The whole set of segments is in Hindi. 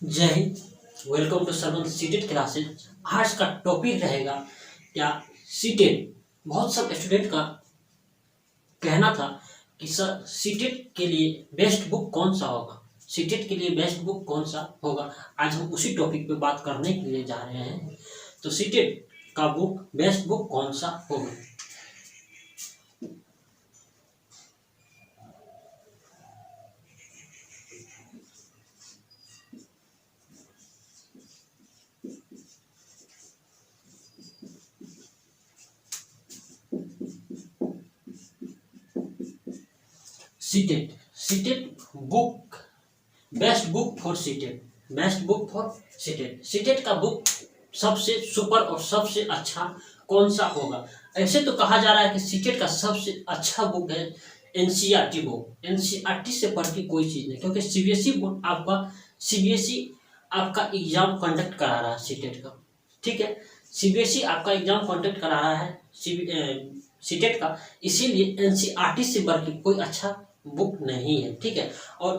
जय हिंद। Welcome to Sarwan CTET classes. आज का टॉपिक रहेगा क्या सीटेट। बहुत सब स्टूडेंट का कहना था कि सर सीटेट के लिए बेस्ट बुक कौन सा होगा, सीटेट के लिए बेस्ट बुक कौन सा होगा। आज हम उसी टॉपिक पे बात करने के लिए जा रहे हैं। तो सीटेट का बुक बेस्ट बुक कौन सा होगा। CTET CTET book best book for CTET, best book for CTET. CTET का बुक सबसे सुपर और सबसे अच्छा कौन सा होगा। ऐसे तो कहा जा रहा है कि सीटेट का सबसे अच्छा बुक है एनसीईआरटी बुक। एनसीईआरटी से बढ़ के कोई चीज़ नहीं, क्योंकि सीबीएसई बोर्ड सीबीएसई आपका एग्जाम कंडक्ट करा रहा है सीटेट का। ठीक है, सीबीएसई आपका एग्जाम कंडक्ट करा रहा है सीटेट का, इसीलिए एनसीईआरटी से बढ़ के कोई अच्छा बुक नहीं है। ठीक है, और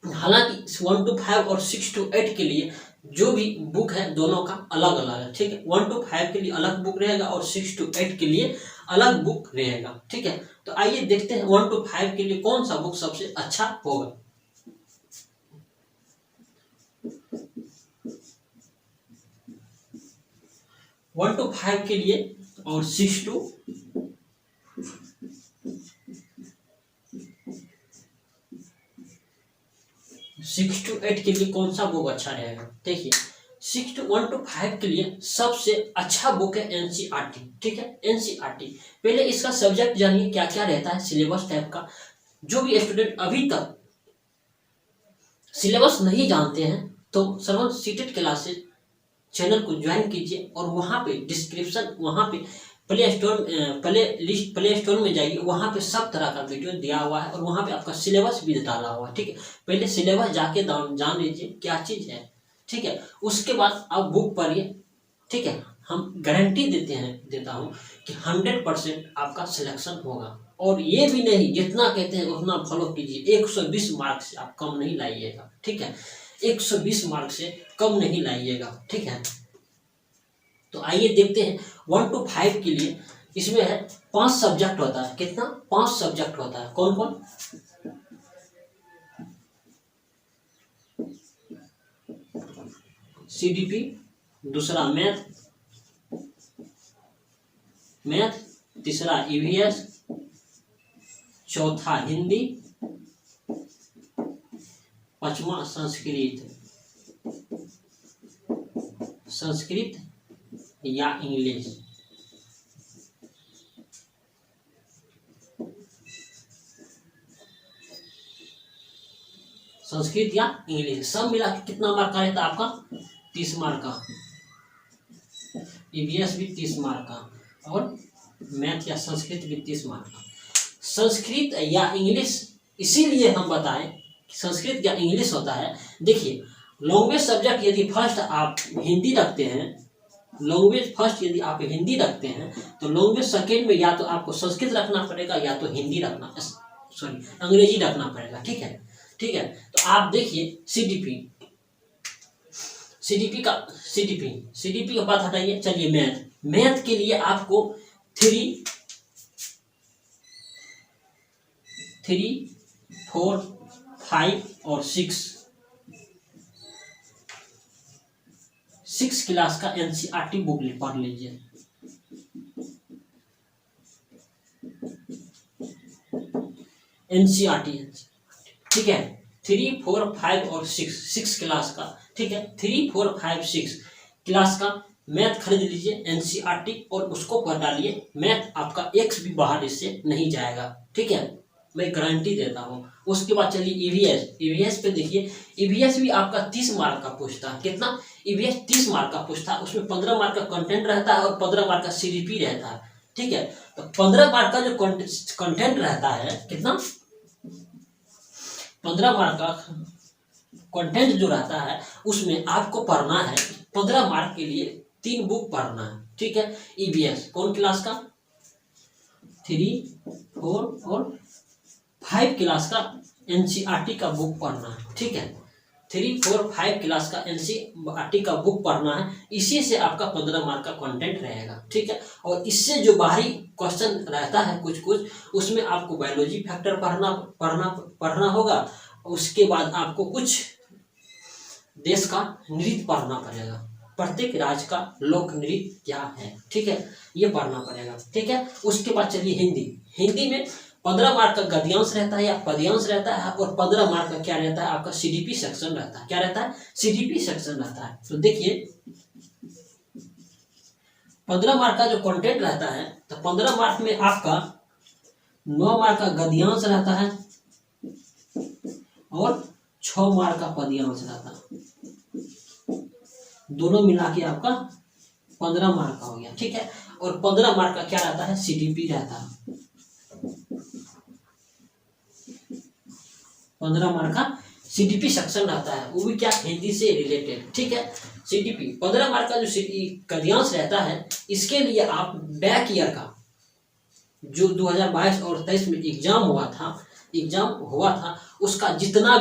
हालांकि 1 to 5 और 6 to 8 के लिए जो भी बुक है दोनों का अलग अलग है। ठीक है, 1 to 5 के लिए अलग बुक रहेगा और 6 to 8 के लिए अलग बुक रहेगा। ठीक है, तो आइए देखते हैं 1 to 5 के लिए कौन सा बुक सबसे अच्छा होगा। वन टू फाइव के लिए और 6 to 8 के लिए कौन सा बुक अच्छा रहेगा। देखिए 1 to 5 के लिए सबसे अच्छा बुक है एनसीईआरटी। ठीक है, एनसीईआरटी। पहले इसका सब्जेक्ट जानिए क्या क्या रहता है, सिलेबस टाइप का। जो भी स्टूडेंट अभी तक सिलेबस नहीं जानते हैं तो सरवन सीटेट क्लासेस चैनल को ज्वाइन कीजिए और वहाँ पे डिस्क्रिप्शन, वहाँ पे प्ले स्टोर में जाइए, वहाँ पे सब तरह का वीडियो दिया हुआ है और वहाँ पे आपका सिलेबस भी डाला हुआ है। ठीक है, पहले सिलेबस जाके जान लीजिए क्या चीज़ है। ठीक है, उसके बाद आप बुक पढ़िए। ठीक है, हम गारंटी देता हूँ कि 100% आपका सिलेक्शन होगा। और ये भी नहीं जितना कहते हैं उतना फॉलो कीजिए। 120 मार्क से आप कम नहीं लाइएगा। ठीक है, 120 मार्क से कम नहीं लाइएगा। ठीक है, तो आइए देखते हैं 1 to 5 के लिए। इसमें है 5 सब्जेक्ट होता है। कितना? 5 सब्जेक्ट होता है। कौन कौन? सीडीपी, दूसरा मैथ, तीसरा ईवीएस, चौथा हिंदी, पांचवा संस्कृत या इंग्लिश। संस्कृत या इंग्लिश सब मिला के कितना मार्क का रहता है आपका? 30 मार्क का। ईवीएस भी 30 मार्क का और मैथ या संस्कृत भी 30 मार्क का। संस्कृत या इंग्लिश इसीलिए हम बताएं कि संस्कृत या इंग्लिश होता है। देखिए लैंग्वेज सब्जेक्ट यदि फर्स्ट आप हिंदी रखते हैं, लैंग्वेज फर्स्ट यदि आप हिंदी रखते हैं तो लैंग्वेज सेकेंड में या तो आपको संस्कृत रखना पड़ेगा या तो हिंदी रखना, सॉरी अंग्रेजी रखना पड़ेगा। ठीक है, ठीक है, तो आप देखिए सीडीपी का बात हटाइए। चलिए मैथ के लिए आपको 3, 4, 5 और 6 क्लास का एनसीईआरटी बुक पढ़ लीजिए। एनसीईआरटी, ठीक है, 3, 4, 5 और 6 क्लास का। ठीक है, 3, 4, 5, 6 क्लास का मैथ खरीद लीजिए एनसीईआरटी और उसको पढ़ डालिए। मैथ आपका एक भी बाहर इससे नहीं जाएगा। ठीक है, मैं गारंटी देता हूँ। उसके बाद चलिए ईवीएस पे देखिए। ईवीएस भी आपका 30 मार्क का पूछता है। कितना? ईवीएस 30 मार्क का पूछता है। उसमें 15 मार्क का कंटेंट रहता है और 15 मार्क का सीडीपी रहता है। ठीक है, तो 15 मार्क का जो कंटेंट रहता है, कितना? 15 मार्क का कंटेंट जो रहता है उसमें आपको पढ़ना है 15 मार्क के लिए 3 बुक पढ़ना है। ठीक है, ईवीएस कौन क्लास का? 3, 4 और 5 क्लास का एनसीईआरटी का बुक पढ़ना है। ठीक है, 3, 4, 5 क्लास का एनसीईआरटी का बुक पढ़ना है। इसी से आपका 15 मार्क का कंटेंट रहेगा, ठीक है। और इससे जो बाहरी क्वेश्चन रहता है कुछ कुछ, उसमें आपको बायोलॉजी फैक्टर पढ़ना होगा। उसके बाद आपको कुछ देश का नृत्य पढ़ना पड़ेगा, प्रत्येक राज्य का लोक नृत्य क्या है, ठीक है, ये पढ़ना पड़ेगा, ठीक है। उसके बाद चलिए हिंदी में 15 मार्क का गद्यांश रहता है या पद्यांश रहता है, और 15 मार्क का क्या रहता है आपका सीडीपी सेक्शन रहता है। क्या रहता है? सीडीपी सेक्शन रहता है। तो देखिए 15 मार्क का जो कंटेंट रहता है, तो 15 मार्क में आपका 9 मार्क का गद्यांश रहता है और 6 मार्क का पद्यांश रहता है। दोनों मिला के आपका 15 मार्क का हो गया, ठीक है। और 15 मार्क का क्या रहता है? सीडीपी रहता है। 15 मार्क का सीडीपी सेक्शन रहता है, वो भी क्या? हिंदी से रिलेटेड, ठीक है। सीडीपी 15 मार्क का जो गद्यांश रहता है, इसके लिए आप बैक ईयर का जो 2022 और 23 में एग्जाम हुआ था उसका जितना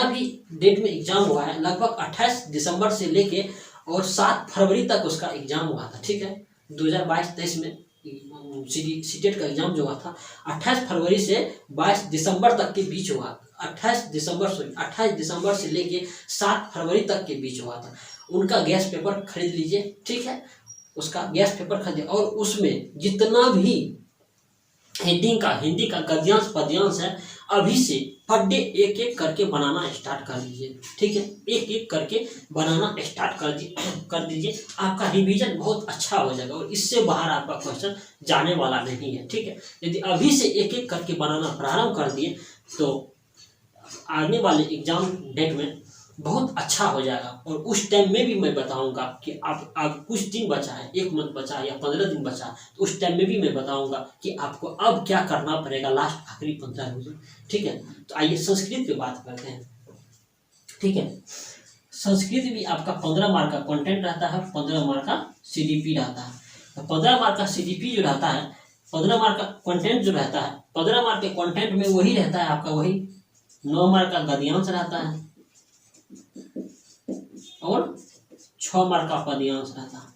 भी डेट में एग्जाम हुआ है, लगभग 28 दिसंबर से लेके और 7 फरवरी तक उसका एग्जाम हुआ था, ठीक है। 2022-23 में सीटेट का एग्जाम जो हुआ था 28 फरवरी से 22 दिसंबर तक के बीच हुआ। 28 दिसंबर से लेके 7 फरवरी तक के बीच हुआ था। उनका गैस पेपर खरीद लीजिए, ठीक है। उसका गैस पेपर खरीदिए और उसमें जितना भी हिंदी का गद्यांश पद्यांश है, अभी से पर डे एक एक करके बनाना स्टार्ट कर दीजिए, ठीक है। एक एक करके बनाना स्टार्ट कर दीजिए। आपका रिवीजन बहुत अच्छा हो जाएगा और इससे बाहर आपका क्वेश्चन जाने वाला नहीं है, ठीक है। यदि अभी से एक एक करके बनाना प्रारंभ कर दिए तो आने वाले एग्जाम डेट में बहुत अच्छा हो जाएगा। और उस टाइम में भी मैं बताऊंगा कि आप कुछ दिन बचा है, 1 मंथ बचा है या 15 दिन बचा है, तो उस टाइम में भी मैं बताऊंगा कि आपको अब क्या करना पड़ेगा लास्ट आखिरी 15 रोज, ठीक है। तो आइए संस्कृत पे बात करते हैं, ठीक है। संस्कृत भी आपका 15 मार्क का कंटेंट रहता है, 15 मार्क का सीडीपी रहता है। तो 15 मार्क का सीडीपी जो रहता है, 15 मार्क का कंटेंट जो रहता है, 15 मार्क के कंटेंट में वही रहता है आपका, वही 9 मार्क का गद्यांश रहता है और 6 मार्क का पद्यांश रहता है।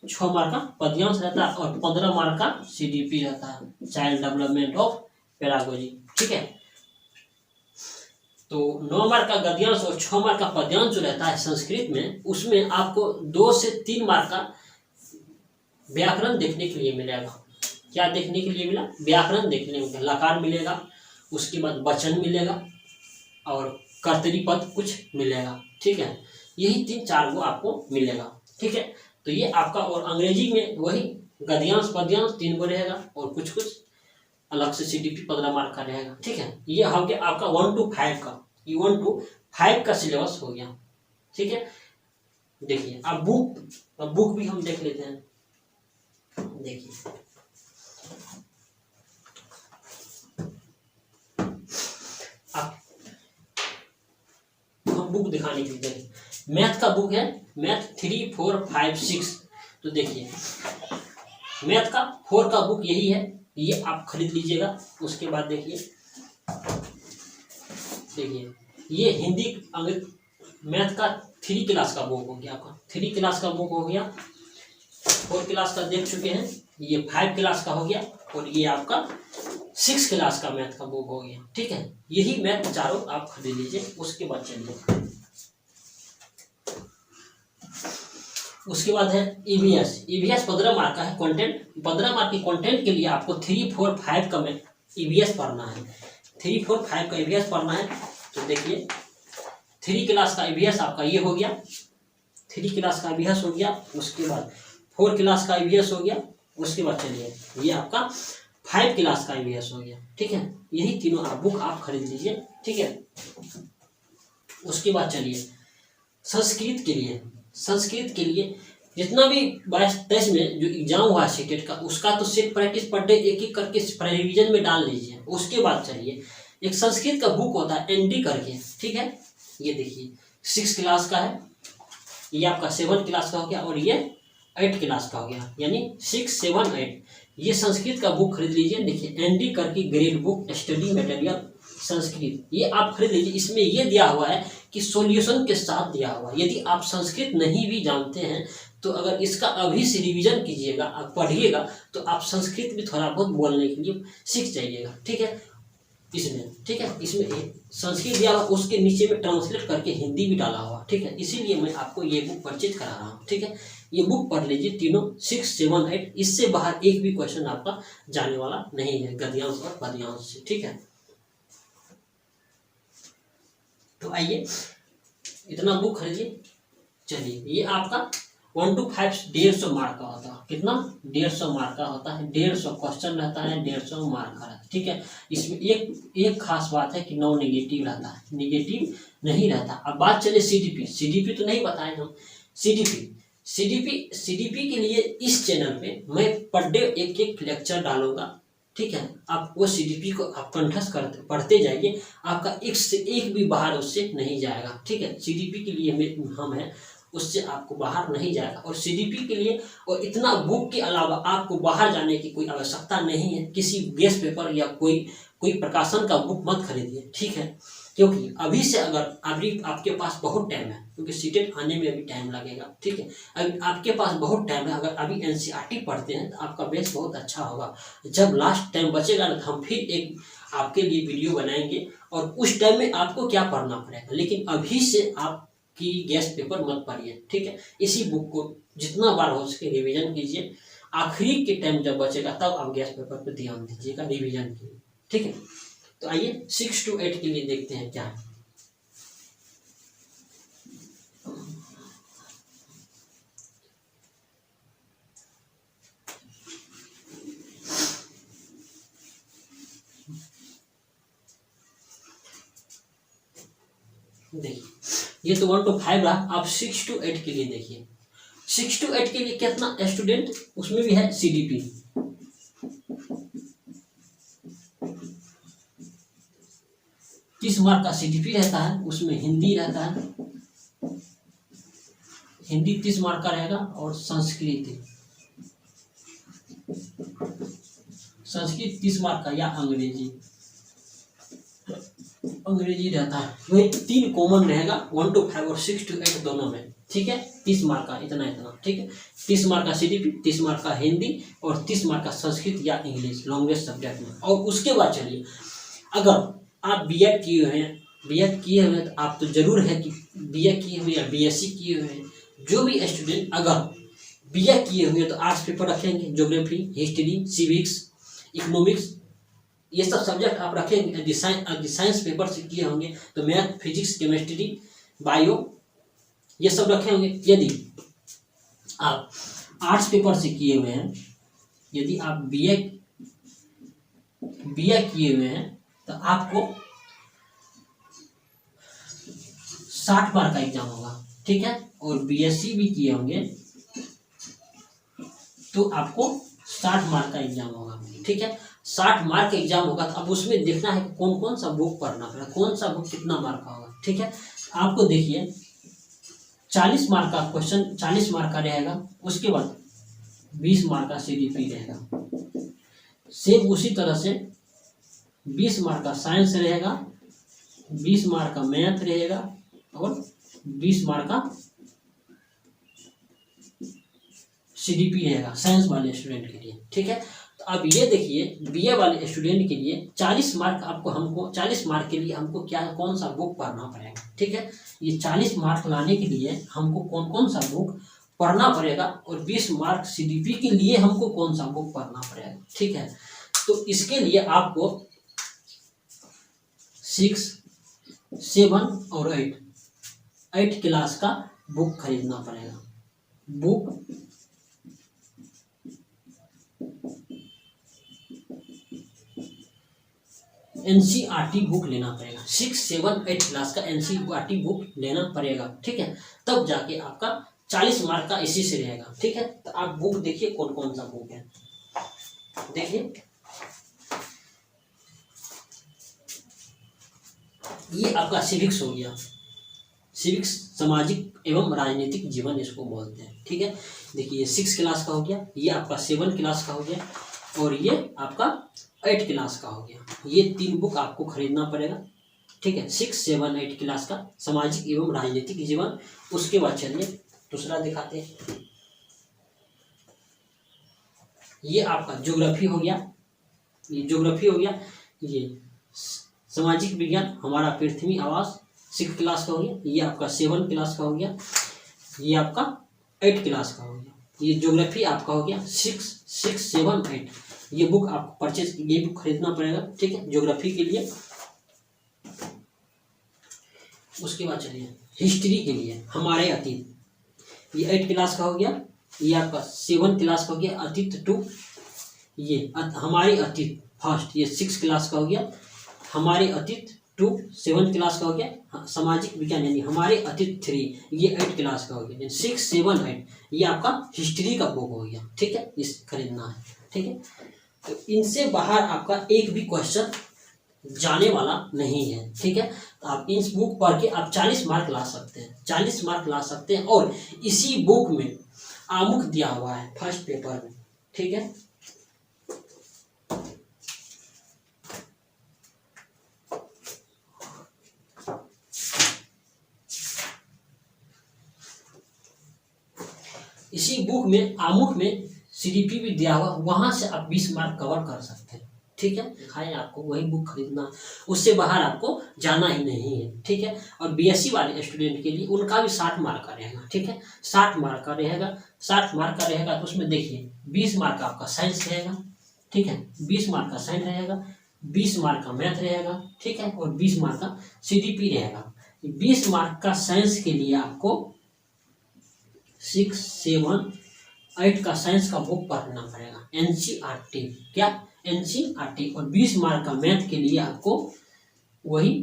6 मार्क का पद्यांश रहता है और 15 मार्क का सीडीपी रहता है, चाइल्ड डेवलपमेंट ऑफ पेडागोजी, ठीक है। तो 9 मार्क का गद्यांश और 6 मार्क का पद्यांश जो रहता है संस्कृत में, उसमें आपको 2 से 3 मार्क का व्याकरण देखने के लिए मिलेगा। क्या देखने के लिए मिला? व्याकरण देखने को मिलेगा। लकार मिलेगा, उसके बाद वचन मिलेगा और कर्तरी पद कुछ मिलेगा, ठीक है। यही 3-4 वो आपको मिलेगा, ठीक है। तो ये आपका, और अंग्रेजी में वही गद्यांश पद्यांश 3 गो रहेगा और कुछ अलग से सीडीपी 15 मार्क का रहेगा, ठीक है। ये हो गया आपका 1 to 5 का, ये 1 to 5 का सिलेबस हो गया, ठीक है। देखिए अब बुक भी हम देख लेते हैं। देखिए बुक दिखाने के लिए, मैथ का बुक है, मैथ 3, 4, 5, 6। तो देखिए मैथ का 4 का बुक यही है, ये आप खरीद लीजिएगा। उसके बाद देखिए ये हिंदी मैथ का 3 क्लास का बुक हो गया आपका, 3 क्लास का बुक हो गया। 4 क्लास का देख चुके हैं, ये 5 क्लास का हो गया और ये आपका 6 क्लास का मैथ का बुक हो गया, ठीक है। यही मैथ चारों आप खरीद लीजिए। उसके बाद चलिए, उसके बाद है ईवीएस 15 मार्क का है कंटेंट। 15 मार्क के कंटेंट के लिए आपको 3, 4, 5 का ईवीएस पढ़ना है। 3, 4, 5 का ईवीएस पढ़ना है। तो देखिए 3 क्लास का ईवीएस आपका ये हो गया, 3 क्लास का ईवीएस हो गया। उसके बाद 4 क्लास का ईवीएस हो गया। उसके बाद चलिए ये आपका 5 क्लास का ईवीएस हो गया, ठीक है। यही तीनों बुक आप खरीद लीजिए, ठीक है। उसके बाद चलिए संस्कृत के लिए जितना भी 22-23 में जो एग्जाम हुआ सीटेट का, उसका तो सेट प्रैक्टिस पर डे एक एक करके रिवीजन में डाल लीजिए। उसके बाद चलिए एक संस्कृत का बुक होता है एनडी करके, ठीक है। ये देखिए 6 क्लास का है, ये आपका 7 क्लास का हो गया और ये 8 क्लास का हो गया, यानी 6, 7, 8। ये संस्कृत का बुक खरीद लीजिए। देखिए एनडी करके grade book study material Sanskrit, ये आप खरीद लीजिए। इसमें ये दिया हुआ है कि सॉल्यूशन के साथ दिया हुआ है। यदि आप संस्कृत नहीं भी जानते हैं तो अगर इसका अभी से रिवीजन कीजिएगा, आप पढ़िएगा, तो आप संस्कृत भी थोड़ा बहुत बोलने के लिए सीख जाइएगा। ठीक है, इसमें ठीक है, इसमें संस्कृत दिया हुआ, उसके नीचे में ट्रांसलेट करके हिंदी भी डाला हुआ। ठीक है, इसीलिए मैं आपको ये बुक परचेज करा रहा हूँ। ठीक है, ये बुक पढ़ लीजिए तीनों 6, 7, 8, इससे बाहर एक भी क्वेश्चन आपका जाने वाला नहीं है गद्यांश और पद्यांश से। ठीक है, तो आइए इतना बुक खरीदिए। चलिए, ये आपका 1 to 5 150 मार्क का होता है। कितना? 150 मार्क का होता है। 150 क्वेश्चन रहता है, 150 मार्क का रहता है। ठीक है, इसमें एक खास बात है कि नो नेगेटिव रहता है, नेगेटिव नहीं रहता। अब बात चले सीडीपी। सीडीपी तो नहीं बताए हम। सीडीपी के लिए इस चैनल पे मैं पर डे एक लेक्चर डालूंगा। ठीक है, आप वो सीडीपी को आप कंठस्थ करते पढ़ते जाइए, आपका एक से एक भी बाहर उससे नहीं जाएगा। ठीक है, सीडीपी के लिए हम हैं, उससे आपको बाहर नहीं जाएगा। और सीडीपी के लिए और इतना बुक के अलावा आपको बाहर जाने की कोई आवश्यकता नहीं है। किसी गेस्ट पेपर या कोई प्रकाशन का बुक मत खरीदिए। ठीक है, क्योंकि अभी से अगर अभी आपके पास बहुत टाइम है, क्योंकि सीटेट आने में अभी टाइम लगेगा। ठीक है, अभी आपके पास बहुत टाइम है। अगर अभी एनसीईआरटी पढ़ते हैं तो आपका बेस बहुत अच्छा होगा। जब लास्ट टाइम बचेगा ना, तो हम फिर एक आपके लिए वीडियो बनाएंगे और उस टाइम में आपको क्या पढ़ना पड़ेगा। लेकिन अभी से आप कि गेस्ट पेपर मत पढ़िए। ठीक है, इसी बुक को जितना बार हो सके रिवीजन कीजिए। आखिरी के टाइम जब बचेगा तब आप गेस्ट पेपर पर ध्यान दीजिएगा रिवीजन के लिए। ठीक है, तो आइए 6 to 8 के लिए देखते हैं क्या है। देखिए, ये तो 1 to 5 रहा। आप 6 to 8 के लिए देखिए। 6 to 8 के लिए कितना स्टूडेंट उसमें भी है सीडीपी। 30 मार्क का सीडीपी रहता है, उसमें हिंदी रहता है, हिंदी 30 मार्क का रहेगा और संस्कृत 30 मार्क का, या अंग्रेजी रहता है। वही 3 कॉमन रहेगा 1 to 5 और 6 to 8 दोनों में। ठीक है, 30 मार्क का इतना। ठीक है, 30 मार्क का सीडीपी, 30 मार्क का हिंदी और 30 मार्क का संस्कृत या इंग्लिश लैंग्वेज सब्जेक्ट में। और उसके बाद चलिए, अगर आप बीएड किए हुए हैं तो आप तो जरूर है कि बीए किए हुए या बीएससी किए हुए हैं। जो भी स्टूडेंट अगर बीए किए हुए तो आर्ट्स पेपर रखेंगे, ज्योग्राफी, हिस्ट्री, सिविक्स, इकोनॉमिक्स, ये सब सब्जेक्ट आप रखेंगे। यदि साइंस पेपर से किए होंगे तो मैथ, फिजिक्स, केमिस्ट्री, बायो, ये सब रखे होंगे। यदि आप आर्ट्स पेपर से किए हुए हैं, यदि आप बीए किए हुए हैं तो आपको 60 मार्क का एग्जाम होगा। ठीक है, और बीएससी भी किए होंगे तो आपको 60 मार्क का एग्जाम होगा। ठीक है, 60 मार्क का एग्जाम होगा। तो अब उसमें देखना है कौन कौन सा बुक पढ़ना पड़ेगा, कौन सा बुक कितना मार्क का होगा। ठीक है, आपको देखिए 40 मार्क का क्वेश्चन 40 मार्क का रहेगा। उसके बाद 20 मार्क का सीडीपी रहेगा। सेम उसी तरह से 20 मार्क का साइंस रहेगा, 20 मार्क का मैथ रहेगा और 20 मार्क का सीडीपी रहेगा साइंस वाले स्टूडेंट के लिए। ठीक है, तो अब ये देखिए बीए वाले स्टूडेंट के लिए 40 मार्क हमको 40 मार्क के लिए हमको कौन सा बुक पढ़ना पड़ेगा। ठीक है, ये 40 मार्क लाने के लिए हमको कौन सा बुक पढ़ना पड़ेगा और 20 मार्क सीडीपी के लिए हमको कौन सा बुक पढ़ना पड़ेगा। ठीक है, तो इसके लिए आपको 6, 7 और 8 क्लास का बुक खरीदना पड़ेगा। बुक एनसीईआरटी बुक लेना पड़ेगा। 6, 7, 8 क्लास का एनसीईआरटी बुक लेना पड़ेगा। ठीक है, तब जाके आपका 40 मार्क का इसी से रहेगा। ठीक है, तो आप बुक देखिए कौन कौन सा बुक है। देखिए, ये आपका सिविक्स हो गया। सिविक्स सामाजिक एवं राजनीतिक जीवन इसको बोलते हैं। ठीक है, देखिए ये 6 क्लास का हो गया, ये आपका 7 क्लास का हो गया और ये आपका 8 क्लास का हो गया। ये 3 बुक आपको खरीदना पड़ेगा, ठीक है। 6, 7, 8 क्लास का सामाजिक एवं राजनीतिक जीवन। उसके बाद चलिए दूसरा दिखाते हैं। ये आपका ज्योग्राफी हो गया, ये ज्योग्राफी हो गया। ये सामाजिक विज्ञान हमारा पृथ्वी आवास 6 क्लास का हो गया। ये आपका 7 क्लास का हो गया। ये आपका 8 क्लास का हो गया। ये ज्योग्राफी आपका हो गया 6, 7, 8। ये बुक आपको परचेज, ये बुक खरीदना पड़ेगा, ठीक है, ज्योग्राफी के लिए। उसके बाद चलिए हिस्ट्री के लिए हमारे अतीत, ये 8 क्लास का हो गया। ये आपका 7 क्लास का हो गया अतीत 2। ये हमारे अतीत फर्स्ट, ये 6 क्लास का हो गया। हमारे अतीत 2 7 क्लास का हो गया। सामाजिक विज्ञान यानी हमारे अतीत 3, ये 8 क्लास का हो गया। 6, 7, 8 ये आपका हिस्ट्री का बुक हो गया, ठीक है, इस खरीदना है, ठीक है। तो इनसे बाहर आपका एक भी क्वेश्चन जाने वाला नहीं है, ठीक है। तो आप इस बुक पढ़ के आप 40 मार्क ला सकते हैं, 40 मार्क ला सकते हैं। और इसी बुक में आमुख दिया हुआ है फर्स्ट पेपर में, ठीक है। इसी बुक में आमुख में सीडीपी भी दिया हुआ, वहां से आप 20 मार्क कवर कर सकते हैं, ठीक है। दिखाएं आपको वही बुक खरीदना, उससे बाहर आपको जाना ही नहीं है, ठीक है। और बीएससी वाले स्टूडेंट के लिए उनका भी 60 मार्क का रहेगा, ठीक है, 60 मार्क का रहेगा। 60 मार्क का रहेगा तो उसमें देखिए 20 मार्क का आपका साइंस रहेगा, ठीक है, 20 मार्क का साइंस रहेगा, 20 मार्क का मैथ रहेगा, ठीक है, और 20 मार्क का सीडीपी रहेगा। 20 मार्क का साइंस के लिए आपको 6, 7, 8 का साइंस का बुक पढ़ना पड़ेगा, एनसीईआरटी, क्या, एनसीईआरटी। और 20 मार्क का मैथ के लिए आपको वही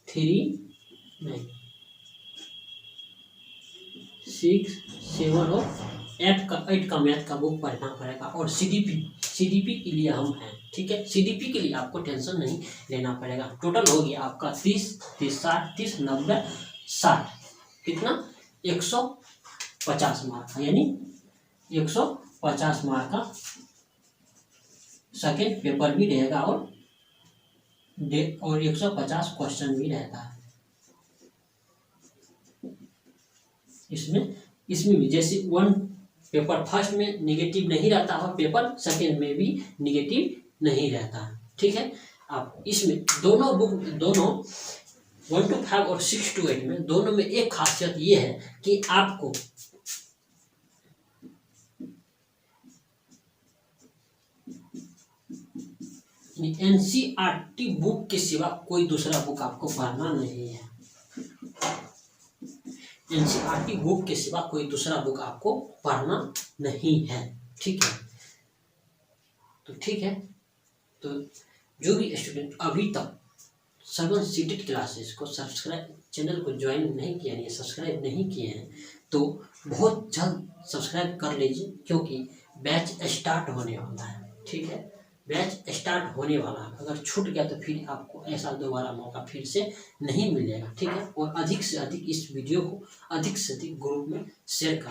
3, 6, 7 और 8 का मैथ का बुक पढ़ना पड़ेगा। और सीडीपी के लिए हम हैं, ठीक है, सीडीपी के लिए आपको टेंशन नहीं लेना पड़ेगा। टोटल हो गया आपका 30, 60, 30, 90, 60, कितना, 150 मार्क का, यानी 150 मार्क का सेकेंड पेपर भी रहेगा। और 150 क्वेश्चन भी रहता है इसमें भी। जैसे 1 पेपर फर्स्ट में निगेटिव नहीं रहता और पेपर सेकेंड में भी निगेटिव नहीं रहता है, ठीक है। आप इसमें दोनों बुक, दोनों 1 to 5 और 6 to 8 में दोनों में एक खासियत ये है कि आपको एनसीईआरटी बुक के सिवा कोई दूसरा बुक आपको पढ़ना नहीं है। एनसीईआरटी बुक के सिवा कोई दूसरा बुक आपको पढ़ना नहीं है, ठीक है। तो ठीक है, तो जो भी स्टूडेंट अभी तक 7 सीटेड क्लासेस को सब्सक्राइब, चैनल को ज्वाइन नहीं किया है, सब्सक्राइब नहीं किए हैं, तो बहुत जल्द सब्सक्राइब कर लीजिए, क्योंकि बैच स्टार्ट होने वाला है, ठीक है। बैच स्टार्ट होने वाला है, अगर छूट गया तो फिर आपको ऐसा दोबारा मौका फिर से नहीं मिलेगा, ठीक है। और अधिक से अधिक इस वीडियो को अधिक से अधिक ग्रुप में शेयर कर